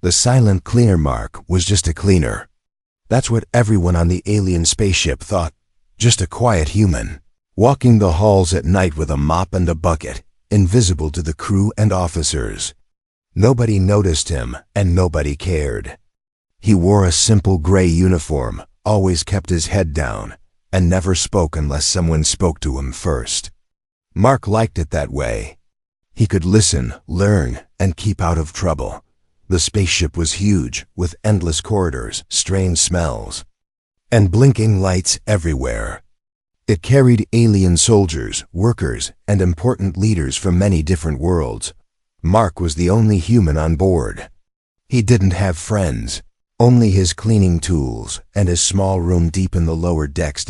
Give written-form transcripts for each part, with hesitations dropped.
The silent cleaner Mark was just a cleaner. That's what everyone on the alien spaceship thought, just a quiet human, walking the halls at night with a mop and a bucket, invisible to the crew and officers. Nobody noticed him, and nobody cared. He wore a simple gray uniform, always kept his head down, and never spoke unless someone spoke to him first. Mark liked it that way. He could listen, learn, and keep out of trouble. The spaceship was huge, with endless corridors, strange smells, and blinking lights everywhere. It carried alien soldiers, workers, and important leaders from many different worlds. Mark was the only human on board. He didn't have friends, only his cleaning tools and his small room deep in the lower decks.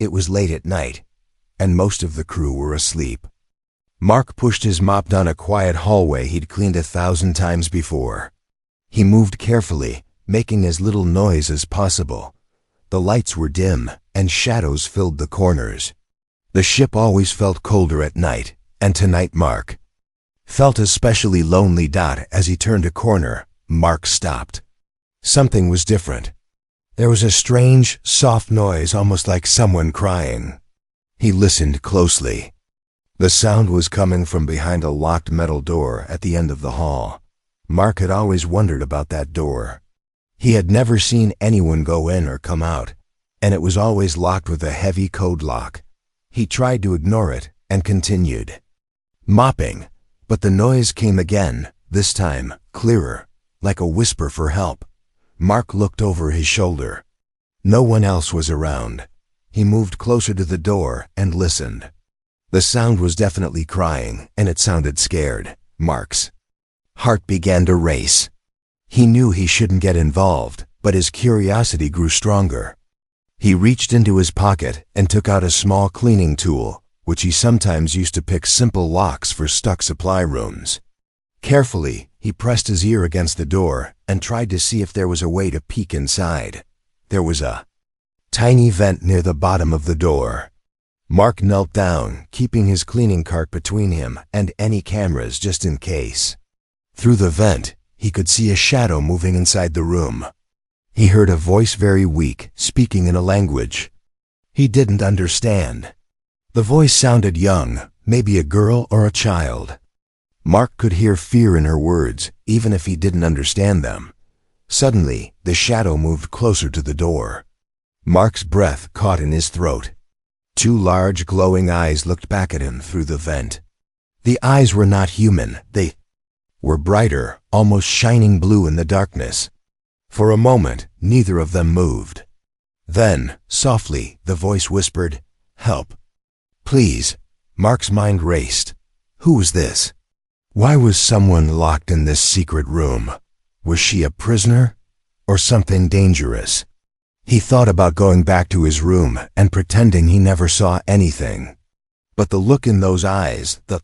It was late at night, and most of the crew were asleep. Mark pushed his mop down a quiet hallway he'd cleaned 1,000 times before. He moved carefully, making as little noise as possible. The lights were dim, and shadows filled the corners. The ship always felt colder at night, and tonight Mark felt especially lonely. As he turned a corner, Mark stopped. Something was different. There was a strange, soft noise, almost like someone crying. He listened closely. The sound was coming from behind a locked metal door at the end of the hall. Mark had always wondered about that door. He had never seen anyone go in or come out, and it was always locked with a heavy code lock. He tried to ignore it and continued mopping, but the noise came again, this time clearer, like a whisper for help. Mark looked over his shoulder. No one else was around. He moved closer to the door and listened. The sound was definitely crying, and it sounded scared. Mark's heart began to race. He knew he shouldn't get involved, but his curiosity grew stronger. He reached into his pocket and took out a small cleaning tool, which he sometimes used to pick simple locks for stuck supply rooms. Carefully, he pressed his ear against the door and tried to see if there was a way to peek inside. There was a tiny vent near the bottom of the door. Mark knelt down, keeping his cleaning cart between him and any cameras just in case. Through the vent, he could see a shadow moving inside the room. He heard a voice, very weak, speaking in a language he didn't understand. The voice sounded young, maybe a girl or a child. Mark could hear fear in her words, even if he didn't understand them. Suddenly, the shadow moved closer to the door. Mark's breath caught in his throat. 2 large, glowing eyes looked back at him through the vent. The eyes were not human. They were brighter, almost shining blue in the darkness. For a moment, neither of them moved. Then, softly, the voice whispered, "Help. Please." Mark's mind raced. Who was this? Why was someone locked in this secret room? Was she a prisoner? Or something dangerous? He thought about going back to his room and pretending he never saw anything. But the look in those eyes, the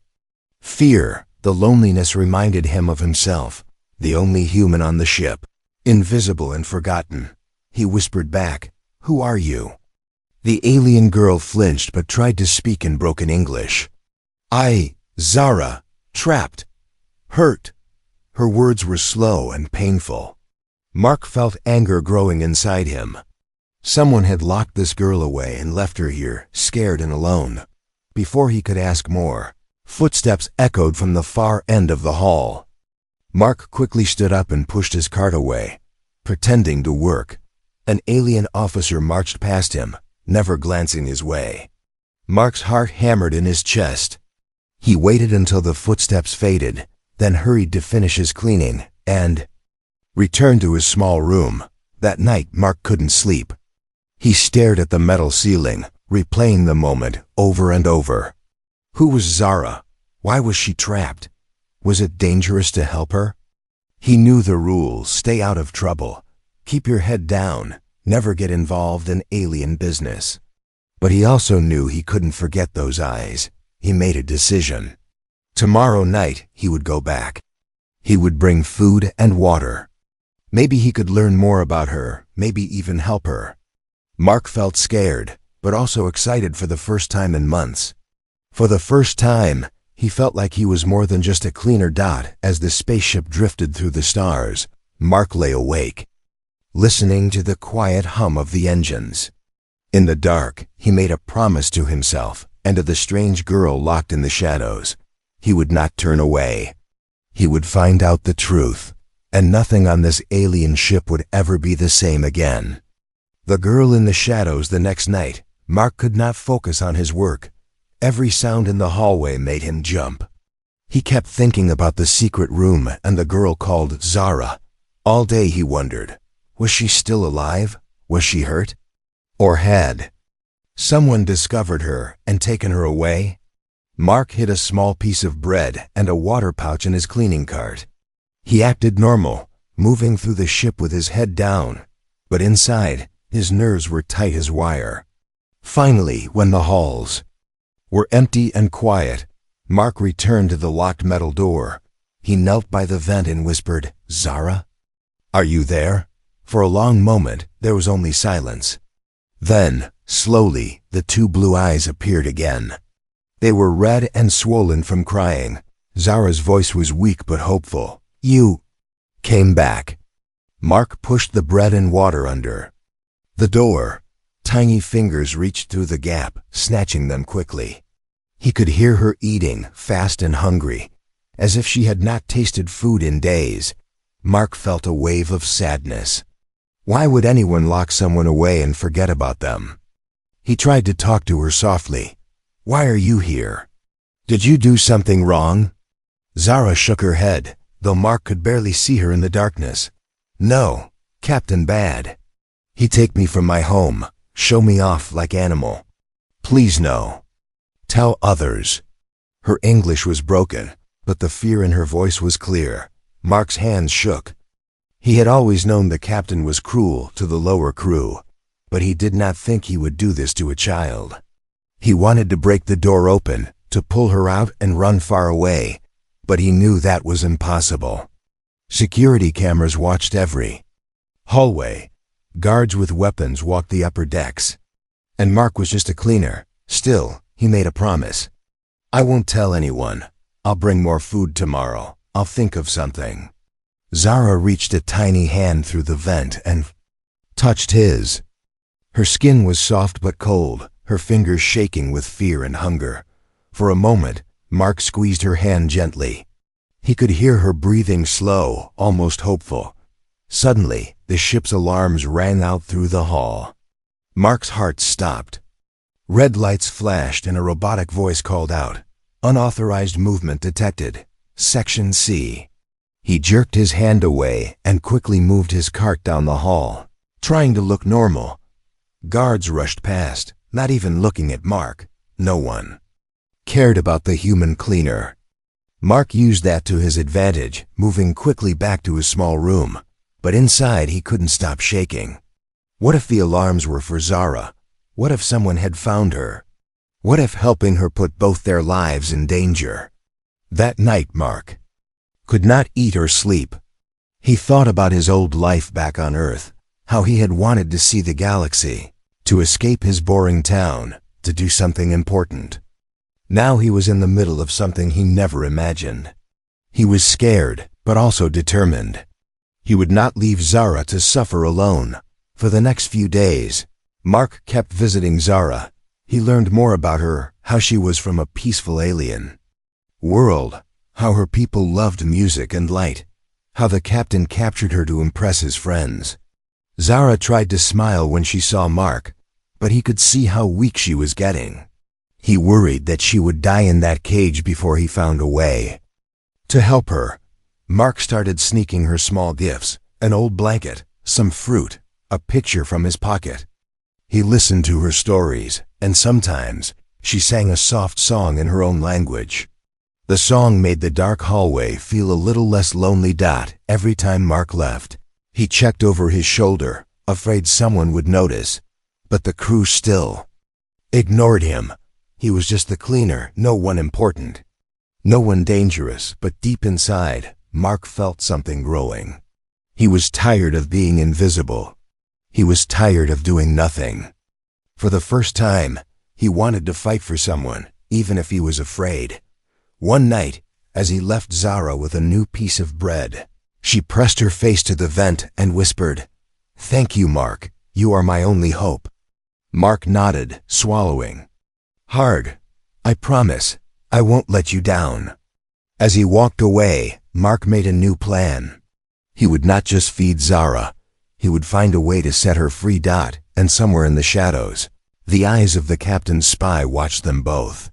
fear, the loneliness reminded him of himself, the only human on the ship, invisible and forgotten. He whispered back, "Who are you?" The alien girl flinched but tried to speak in broken English. Zara, trapped, hurt." Her words were slow and painful. Mark felt anger growing inside him. Someone had locked this girl away and left her here, scared and alone. Before he could ask more, footsteps echoed from the far end of the hall. Mark quickly stood up and pushed his cart away, pretending to work. An alien officer marched past him, never glancing his way. Mark's heart hammered in his chest. He waited until the footsteps faded, then hurried to finish his cleaning and returned to his small room. That night, Mark couldn't sleep. He stared at the metal ceiling, replaying the moment over and over. Who was Zara? Why was she trapped? Was it dangerous to help her? He knew the rules: stay out of trouble, keep your head down, never get involved in alien business. But he also knew he couldn't forget those eyes. He made a decision. Tomorrow night, he would go back. He would bring food and water. Maybe he could learn more about her, maybe even help her. Mark felt scared, but also excited for the first time in months. For the first time, he felt like he was more than just a cleaner dot as the spaceship drifted through the stars. Mark lay awake, listening to the quiet hum of the engines. In the dark, he made a promise to himself and to the strange girl locked in the shadows. He would not turn away. He would find out the truth, and nothing on this alien ship would ever be the same again. The girl in the shadows the next night, Mark could not focus on his work. Every sound in the hallway made him jump. He kept thinking about the secret room and the girl called Zara. All day he wondered, was she still alive? Was she hurt? Or had someone discovered her and taken her away? Mark hid a small piece of bread and a water pouch in his cleaning cart. He acted normal, moving through the ship with his head down, but inside, his nerves were tight as wire. Finally, when the halls were empty and quiet, Mark returned to the locked metal door. He knelt by the vent and whispered, "Zara? Are you there?" For a long moment, there was only silence. Then, slowly, the two blue eyes appeared again. They were red and swollen from crying. Zara's voice was weak but hopeful. "You came back." Mark pushed the bread and water under the door. Tiny fingers reached through the gap, snatching them quickly. He could hear her eating, fast and hungry, as if she had not tasted food in days. Mark felt a wave of sadness. Why would anyone lock someone away and forget about them? He tried to talk to her softly. "Why are you here? Did you do something wrong?" Zara shook her head, though Mark could barely see her in the darkness. "No, Captain Bad. He take me from my home, show me off like animal. Please no. Tell others." Her English was broken, but the fear in her voice was clear. Mark's hands shook. He had always known the captain was cruel to the lower crew, but he did not think he would do this to a child. He wanted to break the door open, to pull her out and run far away, but he knew that was impossible. Security cameras watched every hallway. Guards with weapons walked the upper decks. And Mark was just a cleaner. Still, he made a promise. "I won't tell anyone. I'll bring more food tomorrow. I'll think of something." Zara reached a tiny hand through the vent and touched his. Her skin was soft but cold, her fingers shaking with fear and hunger. For a moment, Mark squeezed her hand gently. He could hear her breathing slow, almost hopeful. Suddenly, the ship's alarms rang out through the hall. Mark's heart stopped. Red lights flashed and a robotic voice called out, "Unauthorized movement detected. Section C." He jerked his hand away and quickly moved his cart down the hall, trying to look normal. Guards rushed past, not even looking at Mark. No one cared about the human cleaner. Mark used that to his advantage, moving quickly back to his small room. But inside he couldn't stop shaking. What if the alarms were for Zara? What if someone had found her? What if helping her put both their lives in danger? That night Mark could not eat or sleep. He thought about his old life back on Earth, how he had wanted to see the galaxy, to escape his boring town, to do something important. Now he was in the middle of something he never imagined. He was scared, but also determined. He would not leave Zara to suffer alone. For the next few days, Mark kept visiting Zara. He learned more about her, how she was from a peaceful alien world, how her people loved music and light, how the captain captured her to impress his friends. Zara tried to smile when she saw Mark, but he could see how weak she was getting. He worried that she would die in that cage before he found a way. To help her, Mark started sneaking her small gifts, an old blanket, some fruit, a picture from his pocket. He listened to her stories, and sometimes she sang a soft song in her own language. The song made the dark hallway feel a little less lonely. Every time Mark left, he checked over his shoulder, afraid someone would notice, but the crew still ignored him. He was just the cleaner, no one important, no one dangerous, but deep inside, Mark felt something growing. He was tired of being invisible. He was tired of doing nothing. For the first time, he wanted to fight for someone, even if he was afraid. One night, as he left Zara with a new piece of bread, She pressed her face to the vent and whispered, "Thank you, Mark. You are my only hope." Mark nodded, swallowing hard. "I promise, I won't let you down." As he walked away, Mark made a new plan. He would not just feed Zara. He would find a way to set her free. And somewhere in the shadows, the eyes of the captain's spy watched them both.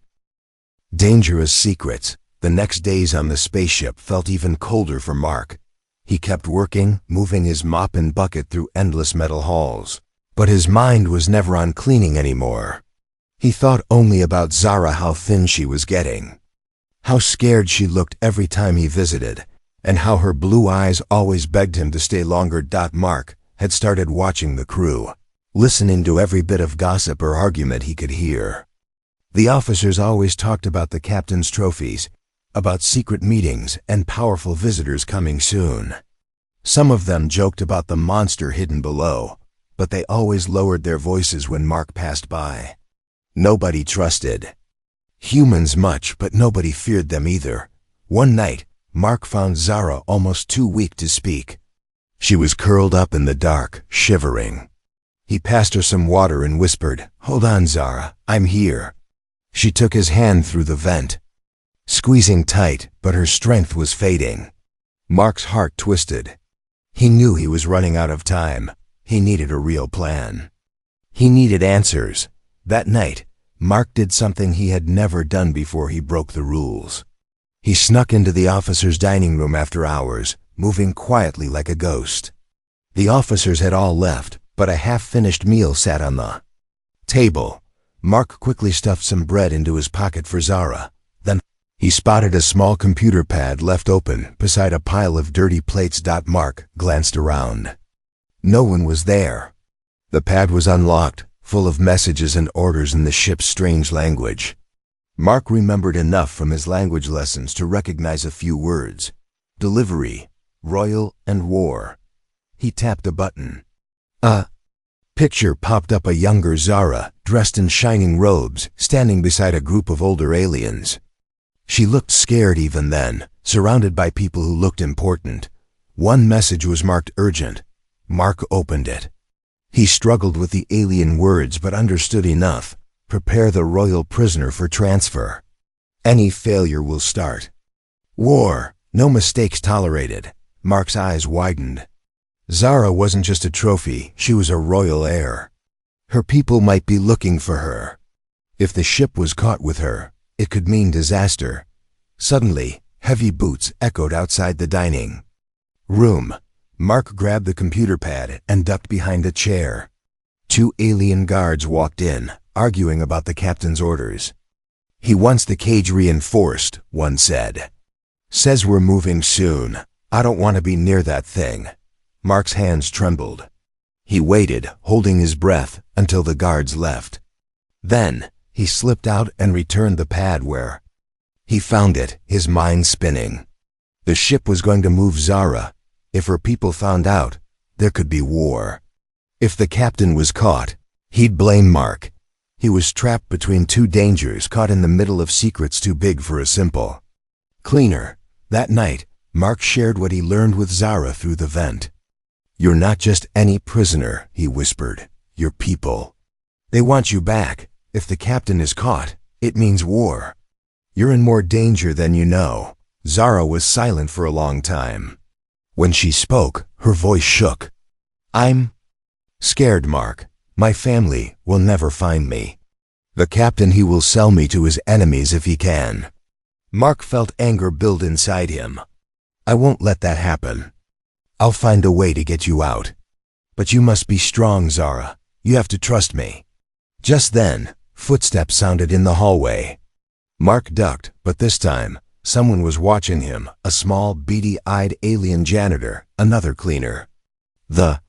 Dangerous secrets. The next days on the spaceship felt even colder for Mark. He kept working, moving his mop and bucket through endless metal halls. But his mind was never on cleaning anymore. He thought only about Zara, how thin she was getting, how scared she looked every time he visited, and how her blue eyes always begged him to stay longer. Mark had started watching the crew, listening to every bit of gossip or argument he could hear. The officers always talked about the captain's trophies, about secret meetings and powerful visitors coming soon. Some of them joked about the monster hidden below, but they always lowered their voices when Mark passed by. Nobody trusted humans much, but nobody feared them either. One night, Mark found Zara almost too weak to speak. She was curled up in the dark, shivering. He passed her some water and whispered, "Hold on, Zara, I'm here." She took his hand through the vent, squeezing tight, but her strength was fading. Mark's heart twisted. He knew he was running out of time. He needed a real plan. He needed answers. That night, Mark did something he had never done before. He broke the rules. He snuck into the officers' dining room after hours, moving quietly like a ghost. The officers had all left, but a half-finished meal sat on the table. Mark quickly stuffed some bread into his pocket for Zara. Then he spotted a small computer pad left open beside a pile of dirty plates. Mark glanced around. No one was there. The pad was unlocked, full of messages and orders in the ship's strange language. Mark remembered enough from his language lessons to recognize a few words: delivery, royal, and war. He tapped a button. A picture popped up: a younger Zara, dressed in shining robes, standing beside a group of older aliens. She looked scared even then, surrounded by people who looked important. One message was marked urgent. Mark opened it. He struggled with the alien words but understood enough. Prepare the royal prisoner for transfer. Any failure will start war. No mistakes tolerated. Mark's eyes widened. Zara wasn't just a trophy, she was a royal heir. Her people might be looking for her. If the ship was caught with her, it could mean disaster. Suddenly, heavy boots echoed outside the dining room. Mark grabbed the computer pad and ducked behind a chair. 2 alien guards walked in, arguing about the captain's orders. "He wants the cage reinforced," one said. "Says we're moving soon. I don't want to be near that thing." Mark's hands trembled. He waited, holding his breath, until the guards left. Then, he slipped out and returned the pad where he found it, his mind spinning. The ship was going to move Zara. If her people found out, there could be war. If the captain was caught, he'd blame Mark. He was trapped between 2 dangers, caught in the middle of secrets too big for a simple cleaner. That night, Mark shared what he learned with Zara through the vent. "You're not just any prisoner," he whispered. "You're people. They want you back. If the captain is caught, it means war. You're in more danger than you know." Zara was silent for a long time. When she spoke, her voice shook. "I'm scared, Mark. My family will never find me. The captain, he will sell me to his enemies if he can." Mark felt anger build inside him. "I won't let that happen. I'll find a way to get you out. But you must be strong, Zara. You have to trust me." Just then, footsteps sounded in the hallway. Mark ducked, but this time, someone was watching him, a small, beady-eyed alien janitor, another cleaner. The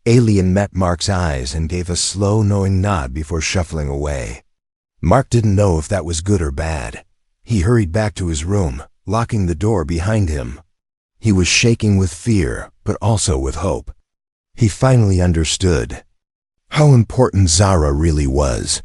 alien met Mark's eyes and gave a slow, knowing nod before shuffling away. Mark didn't know if that was good or bad. He hurried back to his room, locking the door behind him. He was shaking with fear, but also with hope. He finally understood how important Zara really was.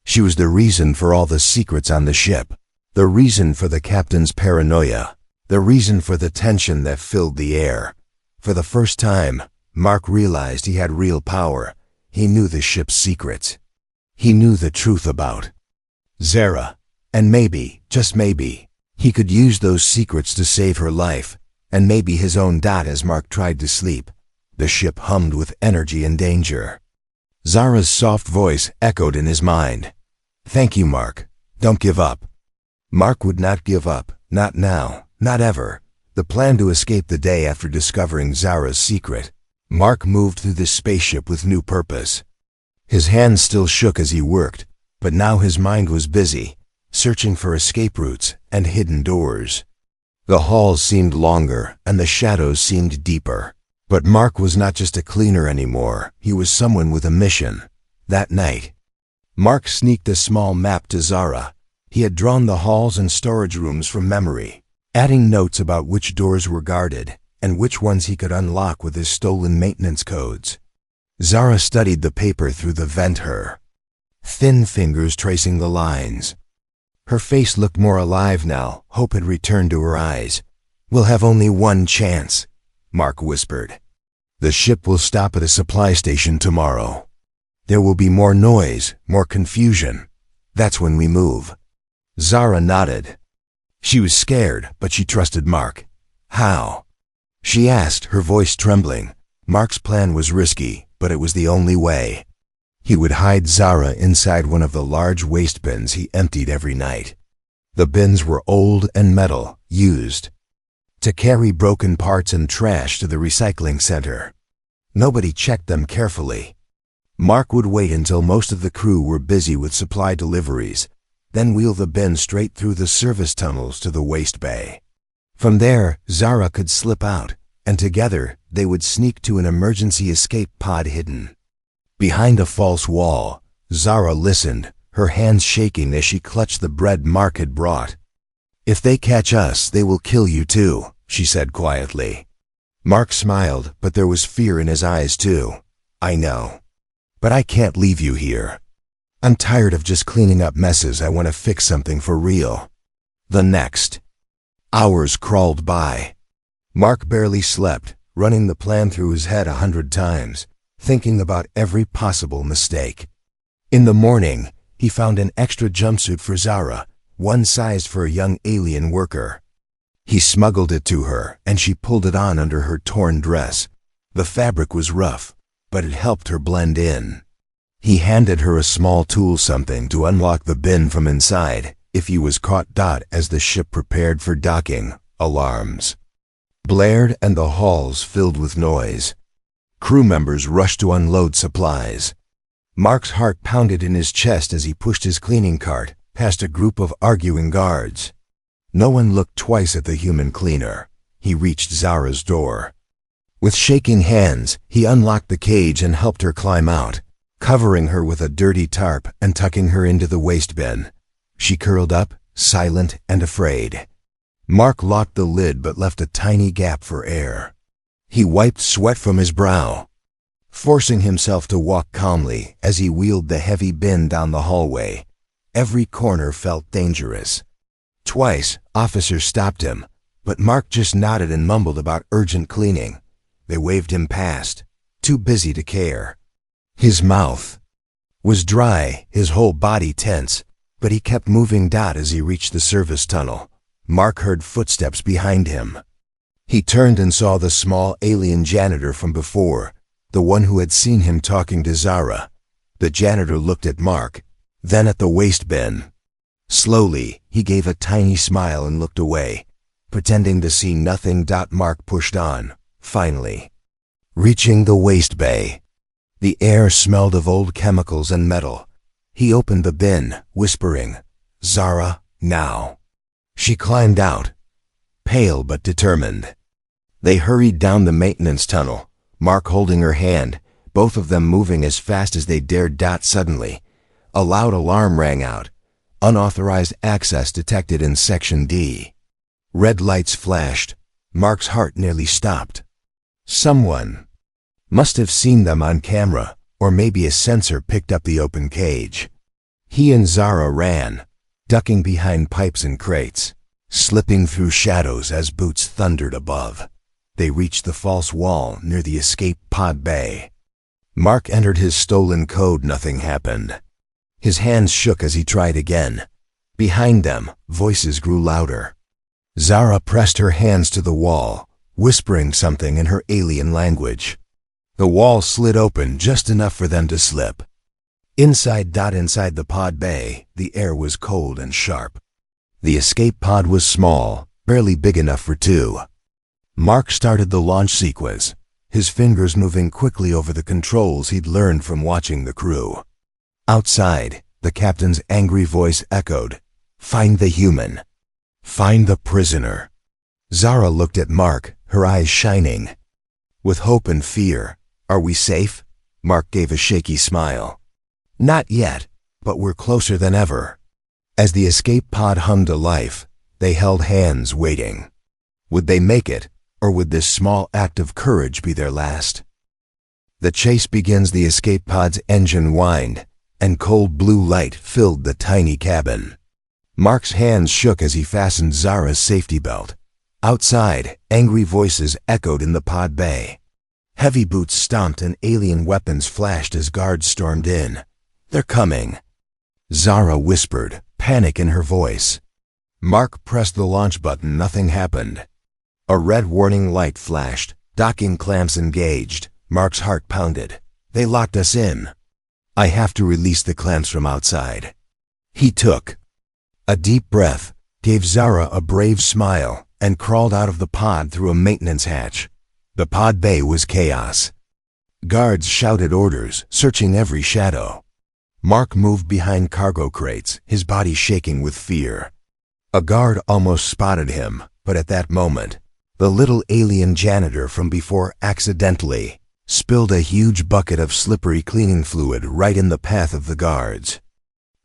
She was the reason for all the secrets on the ship, the reason for the captain's paranoia, The reason for the tension that filled the air. For the first time, Mark realized he had real power. He knew the ship's secrets. He knew the truth about Zara. And maybe, just maybe, he could use those secrets to save her life, and maybe his own. As Mark tried to sleep, the ship hummed with energy and danger. Zara's soft voice echoed in his mind. "Thank you, Mark. Don't give up." Mark would not give up, not now, not ever. The plan to escape the day after discovering Zara's secret. Mark moved through the spaceship with new purpose. His hands still shook as he worked, but now his mind was busy, searching for escape routes and hidden doors. The halls seemed longer and the shadows seemed deeper. But Mark was not just a cleaner anymore, he was someone with a mission. That night, Mark sneaked a small map to Zara. He had drawn the halls and storage rooms from memory, adding notes about which doors were guarded and which ones he could unlock with his stolen maintenance codes. Zara studied the paper through the vent, her thin fingers tracing the lines. Her face looked more alive now, hope had returned to her eyes. "We'll have only one chance," Mark whispered. "The ship will stop at a supply station tomorrow. There will be more noise, more confusion. That's when we move." Zara nodded. She was scared, but she trusted Mark. "How?" she asked, her voice trembling. Mark's plan was risky, but it was the only way. He would hide Zara inside one of the large waste bins he emptied every night. The bins were old and metal, used to carry broken parts and trash to the recycling center. Nobody checked them carefully. Mark would wait until most of the crew were busy with supply deliveries, then wheel the bin straight through the service tunnels to the waste bay. From there, Zara could slip out, and together they would sneak to an emergency escape pod hidden behind a false wall. Zara listened, her hands shaking as she clutched the bread Mark had brought. "If they catch us, they will kill you too," she said quietly. Mark smiled, but there was fear in his eyes too. "I know. But I can't leave you here. I'm tired of just cleaning up messes. I want to fix something for real." The next hours crawled by. Mark barely slept, running the plan through his head 100 times, thinking about every possible mistake. In the morning, he found an extra jumpsuit for Zara, one sized for a young alien worker. He smuggled it to her, and she pulled it on under her torn dress. The fabric was rough, but it helped her blend in. He handed her a small tool, something to unlock the bin from inside if he was caught. As the ship prepared for docking, alarms blared and the halls filled with noise. Crew members rushed to unload supplies. Mark's heart pounded in his chest as he pushed his cleaning cart past a group of arguing guards. No one looked twice at the human cleaner. He reached Zara's door. With shaking hands, he unlocked the cage and helped her climb out, covering her with a dirty tarp and tucking her into the waste bin. She curled up, silent and afraid. Mark locked the lid but left a tiny gap for air. He wiped sweat from his brow, forcing himself to walk calmly as he wheeled the heavy bin down the hallway. Every corner felt dangerous. Twice, officers stopped him, but Mark just nodded and mumbled about urgent cleaning. They waved him past, too busy to care. His mouth was dry, his whole body tense, but he kept moving. As he reached the service tunnel, Mark heard footsteps behind him. He turned and saw the small alien janitor from before, the one who had seen him talking to Zara. The janitor looked at Mark, then at the waste bin. Slowly, he gave a tiny smile and looked away, pretending to see nothing. Mark pushed on, finally reaching the waste bay. The air smelled of old chemicals and metal. He opened the bin, whispering, "Zara, now." She climbed out, pale but determined. They hurried down the maintenance tunnel, Mark holding her hand, both of them moving as fast as they dared. Suddenly, a loud alarm rang out. Unauthorized access detected in Section D. Red lights flashed. Mark's heart nearly stopped. Someone must have seen them on camera, or maybe a sensor picked up the open cage. He and Zara ran, ducking behind pipes and crates. slipping through shadows as boots thundered above. They reached the false wall near the escape pod bay. Mark entered his stolen code. Nothing happened. His hands shook as he tried again. Behind them, voices grew louder. Zara pressed her hands to the wall, whispering something in her alien language. The wall slid open just enough for them to slip. Inside the pod bay, the air was cold and sharp. The escape pod was small, barely big enough for two. Mark started the launch sequence, his fingers moving quickly over the controls he'd learned from watching the crew. Outside, the captain's angry voice echoed, "Find the human. Find the prisoner." Zara looked at Mark, her eyes shining. With hope and fear. "Are we safe?" Mark gave a shaky smile. "Not yet, but we're closer than ever." As the escape pod hummed to life, they held hands waiting. Would they make it, or would this small act of courage be their last? The chase begins. The escape pod's engine whined, and cold blue light filled the tiny cabin. Mark's hands shook as he fastened Zara's safety belt. Outside, angry voices echoed in the pod bay. Heavy boots stomped and alien weapons flashed as guards stormed in. "They're coming," Zara whispered, panic in her voice. Mark pressed the launch button. Nothing happened. A red warning light flashed. Docking clamps engaged. Mark's heart pounded. "They locked us in." "I have to release the clamps from outside." He took a deep breath, gave Zara a brave smile, and crawled out of the pod through a maintenance hatch. The pod bay was chaos. Guards shouted orders, searching every shadow. Mark moved behind cargo crates, his body shaking with fear. A guard almost spotted him, but at that moment, the little alien janitor from before accidentally spilled a huge bucket of slippery cleaning fluid right in the path of the guards.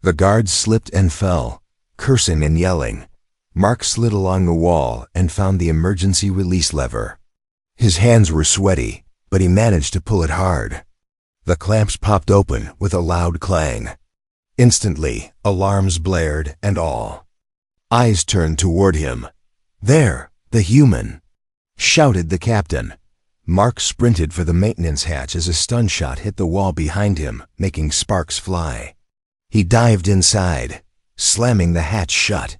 The guards slipped and fell, cursing and yelling. Mark slid along the wall and found the emergency release lever. His hands were sweaty, but he managed to pull it hard. The clamps popped open with a loud clang. Instantly, alarms blared and all. Eyes turned toward him. "There, the human!" shouted the captain. Mark sprinted for the maintenance hatch as a stun shot hit the wall behind him, making sparks fly. He dived inside, slamming the hatch shut.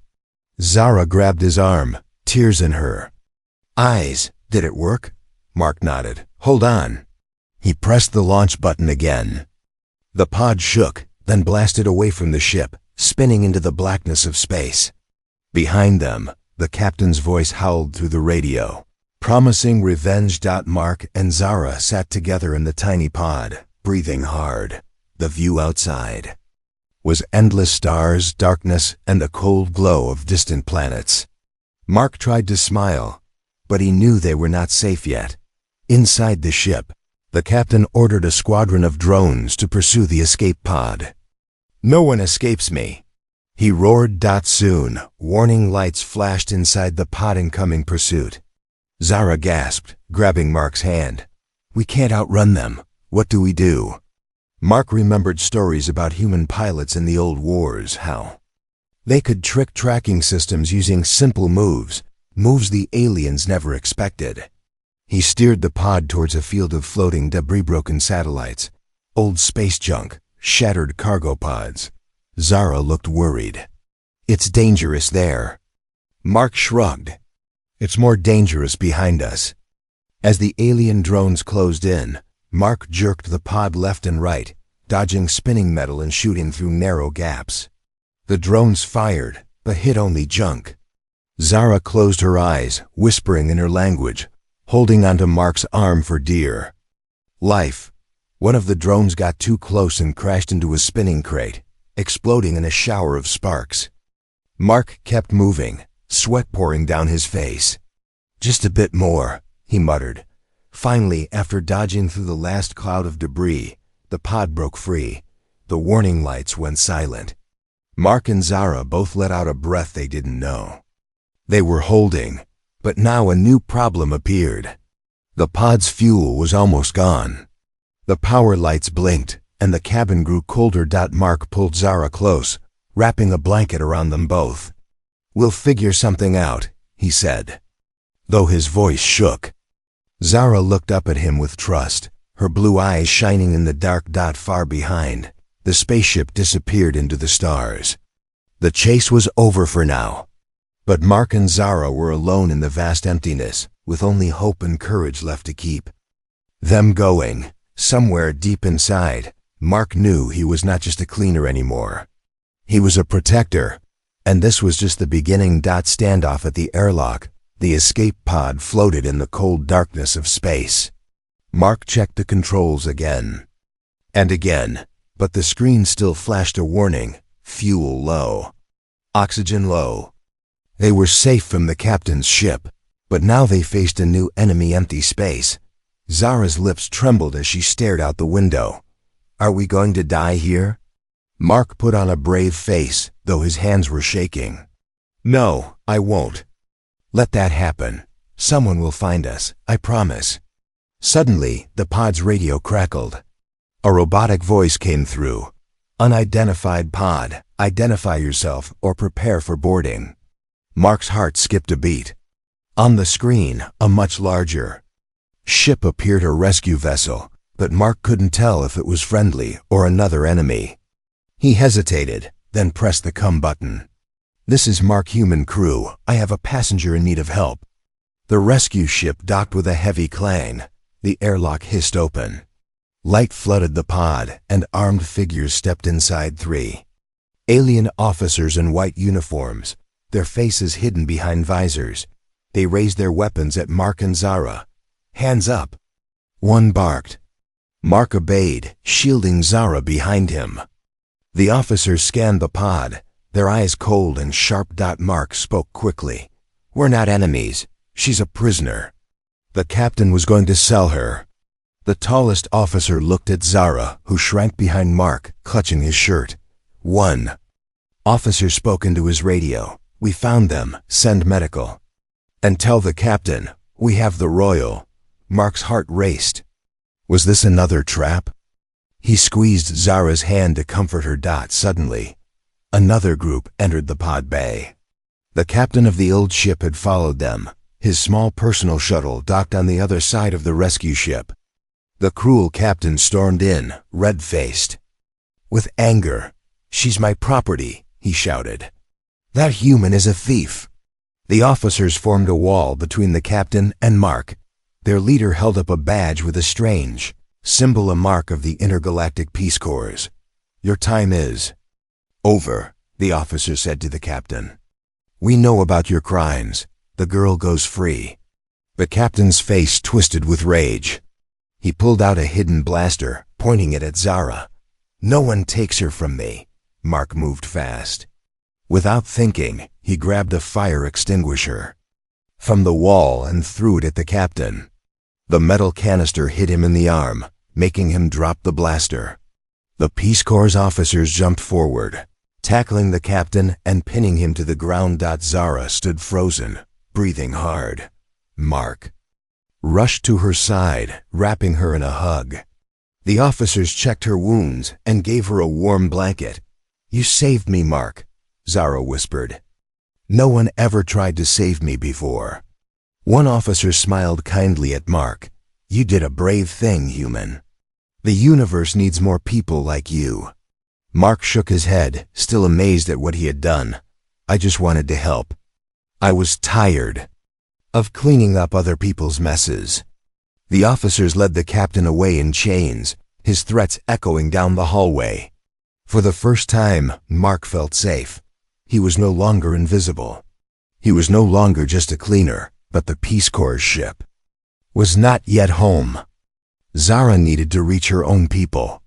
Zara grabbed his arm, tears in her eyes. "Did it work?" Mark nodded. "Hold on." He pressed the launch button again. The pod shook, then blasted away from the ship, spinning into the blackness of space. Behind them, the captain's voice howled through the radio, promising revenge. Mark and Zara sat together in the tiny pod, breathing hard. The view outside was endless stars, darkness, and the cold glow of distant planets. Mark tried to smile, but he knew they were not safe yet. Inside the ship, the captain ordered a squadron of drones to pursue the escape pod. "No one escapes me," he roared. Soon, warning lights flashed inside the pod. Incoming pursuit. Zara gasped, grabbing Mark's hand. "We can't outrun them. What do we do?" Mark remembered stories about human pilots in the old wars, how they could trick tracking systems using simple moves the aliens never expected. He steered the pod towards a field of floating debris, broken satellites, old space junk, shattered cargo pods. Zara looked worried. "It's dangerous there." Mark shrugged. "It's more dangerous behind us." As the alien drones closed in, Mark jerked the pod left and right, dodging spinning metal and shooting through narrow gaps. The drones fired, but hit only junk. Zara closed her eyes, whispering in her language, holding onto Mark's arm for dear life. One of the drones got too close and crashed into a spinning crate, exploding in a shower of sparks. Mark kept moving, sweat pouring down his face. "Just a bit more," he muttered. Finally, after dodging through the last cloud of debris, the pod broke free. The warning lights went silent. Mark and Zara both let out a breath they didn't know they were holding, but now a new problem appeared. The pod's fuel was almost gone. The power lights blinked, and the cabin grew colder. Mark pulled Zara close, wrapping a blanket around them both. We'll figure something out, he said, though his voice shook. Zara looked up at him with trust, her blue eyes shining in the dark dot far behind. The spaceship disappeared into the stars. The chase was over for now. But Mark and Zara were alone in the vast emptiness, with only hope and courage left to keep them going. Somewhere deep inside, Mark knew he was not just a cleaner anymore. He was a protector, and this was just the beginning. Standoff at the airlock. The escape pod floated in the cold darkness of space. Mark checked the controls again and again, but the screen still flashed a warning: fuel low, oxygen low. They were safe from the captain's ship, but now they faced a new enemy: empty space. Zara's lips trembled as she stared out the window. Are we going to die here? Mark put on a brave face, though his hands were shaking. No, I won't. Let that happen. Someone will find us, I promise. Suddenly, the pod's radio crackled. A robotic voice came through. Unidentified pod, identify yourself or prepare for boarding. Mark's heart skipped a beat. On the screen, a much larger ship appeared, a rescue vessel, but Mark couldn't tell if it was friendly or another enemy. He hesitated, then pressed the come button. This is Mark, human crew. I have a passenger in need of help. The rescue ship docked with a heavy clang. The airlock hissed open. Light flooded the pod, and armed figures stepped inside. 3 alien officers in white uniforms, their faces hidden behind visors. They raised their weapons at Mark and Zara. Hands up. One barked. Mark obeyed, shielding Zara behind him. The officers scanned the pod, their eyes cold and sharp. Mark spoke quickly. We're not enemies. She's a prisoner. The captain was going to sell her. The tallest officer looked at Zara, who shrank behind Mark, clutching his shirt. One officer spoke into his radio. We found them. Send medical. And tell the captain, we have the royal. Mark's heart raced. Was this another trap? He squeezed Zara's hand to comfort her. Suddenly, another group entered the pod bay. The captain of the old ship had followed them. His small personal shuttle docked on the other side of the rescue ship. The cruel captain stormed in, red-faced with anger. She's my property, he shouted. That human is a thief. The officers formed a wall between the captain and Mark. Their leader held up a badge with a strange symbol, a mark of the intergalactic Peace Corps. Your time is over, the officer said to the captain. We know about your crimes. The girl goes free. The captain's face twisted with rage. He pulled out a hidden blaster, pointing it at Zara. No one takes her from me. Mark moved fast. Without thinking, he grabbed a fire extinguisher from the wall and threw it at the captain. The metal canister hit him in the arm, making him drop the blaster. The Peace Corps officers jumped forward, tackling the captain and pinning him to the ground. Zara stood frozen, breathing hard. Mark rushed to her side, wrapping her in a hug. The officers checked her wounds and gave her a warm blanket. You saved me, Mark, Zara whispered. No one ever tried to save me before. One officer smiled kindly at Mark. You did a brave thing, human. The universe needs more people like you. Mark shook his head, still amazed at what he had done. I just wanted to help. I was tired of cleaning up other people's messes. The officers led the captain away in chains, his threats echoing down the hallway. For the first time, Mark felt safe. He was no longer invisible. He was no longer just a cleaner, but the Peace Corps ship was not yet home. Zara needed to reach her own people.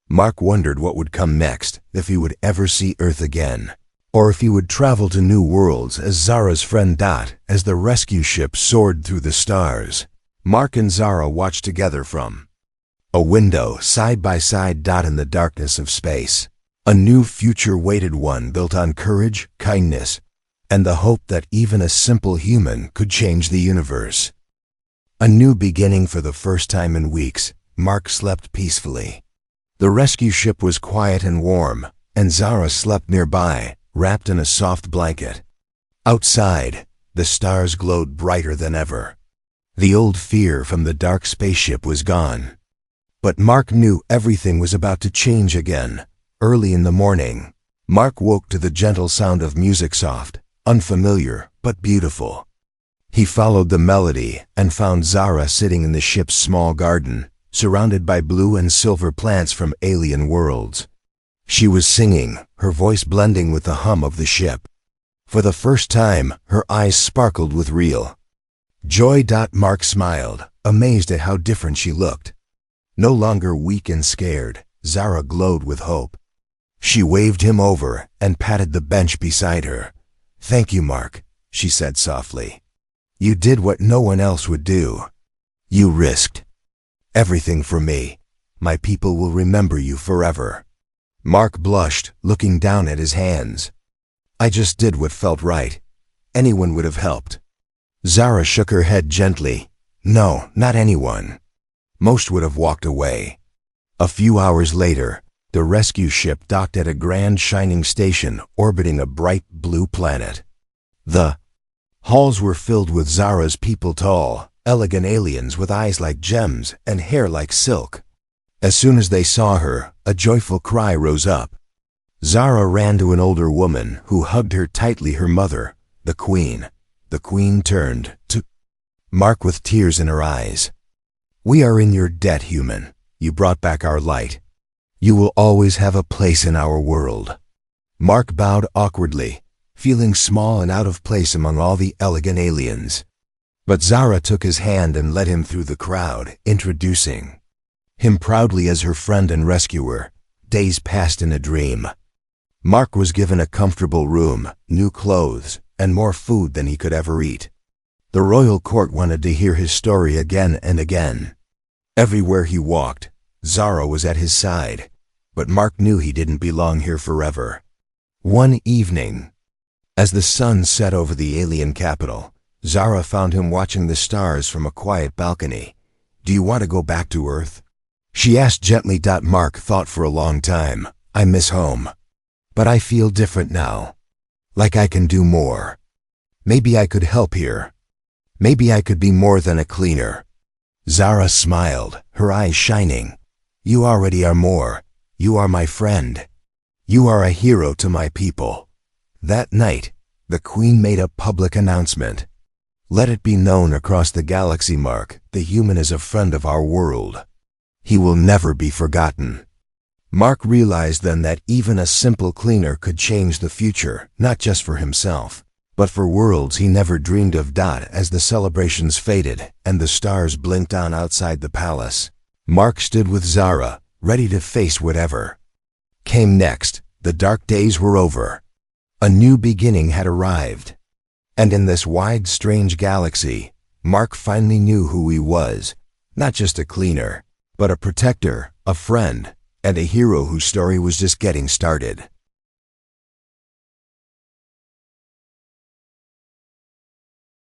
Mark wondered what would come next, if he would ever see Earth again, or if he would travel to new worlds as Zara's friend. As the rescue ship soared through the stars, Mark and Zara watched together from a window, side by side. In the darkness of space, a new future waited, one built on courage, kindness, and the hope that even a simple human could change the universe. A new beginning. For the first time in weeks, Mark slept peacefully. The rescue ship was quiet and warm, and Zara slept nearby, wrapped in a soft blanket. Outside, the stars glowed brighter than ever. The old fear from the dark spaceship was gone. But Mark knew everything was about to change again. Early in the morning, Mark woke to the gentle sound of music, soft, unfamiliar, but beautiful. He followed the melody and found Zara sitting in the ship's small garden, surrounded by blue and silver plants from alien worlds. She was singing, her voice blending with the hum of the ship. For the first time, her eyes sparkled with real joy. Mark smiled, amazed at how different she looked. No longer weak and scared, Zara glowed with hope. She waved him over and patted the bench beside her. "Thank you, Mark," she said softly. "You did what no one else would do. You risked everything for me. My people will remember you forever." Mark blushed, looking down at his hands. "I just did what felt right. Anyone would have helped." Zara shook her head gently. "No, not anyone. Most would have walked away." A few hours later, the rescue ship docked at a grand shining station orbiting a bright blue planet. The halls were filled with Zara's people, tall, elegant aliens with eyes like gems and hair like silk. As soon as they saw her, a joyful cry rose up. Zara ran to an older woman who hugged her tightly, her mother, the Queen. The Queen turned to Mark with tears in her eyes. "We are in your debt, human. You brought back our light. You will always have a place in our world." Mark bowed awkwardly, feeling small and out of place among all the elegant aliens. But Zara took his hand and led him through the crowd, introducing him proudly as her friend and rescuer. Days passed in a dream. Mark was given a comfortable room, new clothes, and more food than he could ever eat. The royal court wanted to hear his story again and again. Everywhere he walked, Zara was at his side, but Mark knew he didn't belong here forever. One evening, as the sun set over the alien capital, Zara found him watching the stars from a quiet balcony. "Do you want to go back to Earth?" she asked gently. Mark thought for a long time. "I miss home. But I feel different now. Like I can do more. Maybe I could help here. Maybe I could be more than a cleaner." Zara smiled, her eyes shining. "You already are more. You are my friend. You are a hero to my people." That night, the Queen made a public announcement. "Let it be known across the galaxy, Mark, the human is a friend of our world. He will never be forgotten." Mark realized then that even a simple cleaner could change the future, not just for himself, but for worlds he never dreamed of. As the celebrations faded and the stars blinked on outside the palace, Mark stood with Zara, ready to face whatever came next. The dark days were over. A new beginning had arrived. And in this wide, strange galaxy, Mark finally knew who he was. Not just a cleaner, but a protector, a friend, and a hero whose story was just getting started.